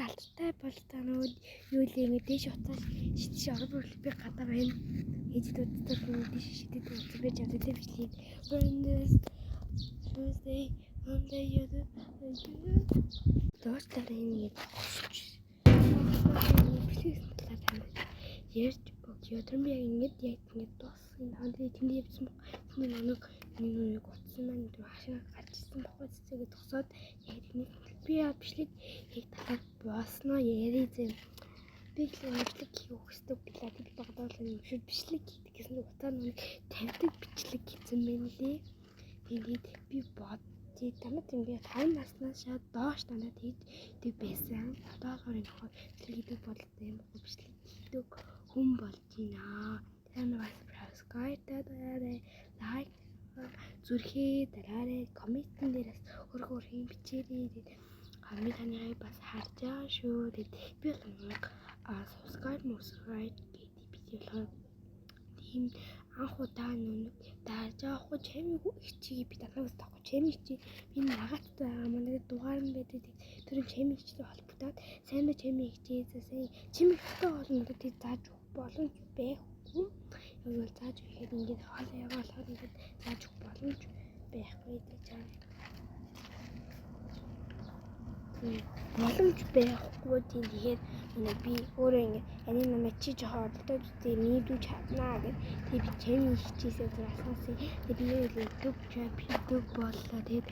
алдартай бол та нөгөө юу л ингэ дээш уцаал шидэж орбор би гадаа байна. Ээждүүдтэй дээш шидэд уцаа байж авдаг бичлээ. Tuesday, Monday доошлоор ингэ ярьж өдөр би яг ингэ дууссан хандаа тэнд явсан баг. Тэний нэг утсан маань хашаа гарч ирсэн баггүй цэцэгээ тосоод яг тэний би яа бичлэг яг талаар боосноо яри зэм би л бичлэг хийх хөсдөг гэлээ би багтаал юмшил бичлэг хийх гэсэн утаа нэг тавьдаг бичлэг хийсэн байна лээ. Тэгээд би бодчих танад ингэ 5 наснаас шаад доош танад хийдэг байсан. Одоогоор энэ хоо бичлэг хийдэг болтой юм уу бичлэг хийдэг хүн болж байна. Тэр бас subscribe дараарай, лайк зүрхээ дараарай, комментэн дээрээс хөрхөн бичээрэй. Хами таныг бас харж байгаа шүү. Би нэг subscribe гэдэг видео тийм анх удаа нүг даарж авахгүй чамиг хичээе би танаас тахгүй чамиг чи би нагацтай байгаа манай дугаар нь байдаг тэр чамиг хичээтэй холбогдоод сайн ба чамиг хичээзээ сайн чамиг хөтөө олон өдөр зааж өгөх боломж байхгүй яг зааж өгөхэд ингээд хоол яваалахад ингээд зааж өгөх боломж байхгүй гэж байна. Боломж байхгүй тийм тэгэхээр би өөрөө ингэ ани намайг чи жоохон оролдоод үстэй мэдүү чаднаа гэх би чамиг хичээсээ зурсаасан би YouTube боллоо тэгээд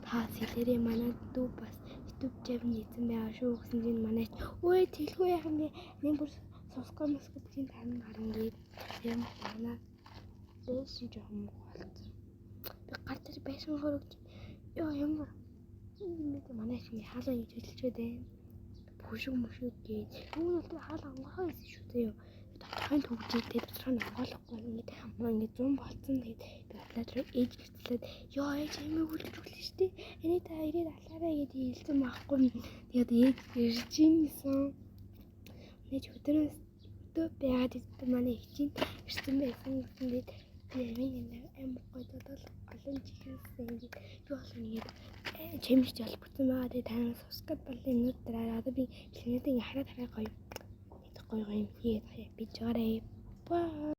та сэлэрээ манай дүү бас YouTube channel хийсэн байгаа шүү гэсэн чинь манай өө тэлгүй яах юм бэ нэг бүр subscribe гэдэг тань гарна гээд юм байна. Дэшин жоохон болцсон. Би гар дээр байсан хөрөг ёо ямар манай их хаалаа хийж хэлж байна. Бүшиг гээд юу л хаалаа онгорхоо хийсэн шүү дээ. Тодорхой төгжээд тодорхой онгоолохгүй ингээд ингээд 100 болцсон тэгээд би оплатер ээж гэрчлээд ёо ээж амиг үлжүүлсэн шүү дээ. Эний та ирээд алаарай гэдээ хэлсэн байхгүй. Тэгээд ээж ирж ийсэн. Нэг өдрөөс байгаад ирсэн манай их чинь ирсэн байсан гэдэг би амар гоё додол олон жилсэн ингээд би бол ингээд чимж ялбагсан байгаа. Тэгээд танаас subscribe боллоо юмнууд дараа одоо би жилнүүдийг хараад гоё юм хийгээд би жаарэ. Бай.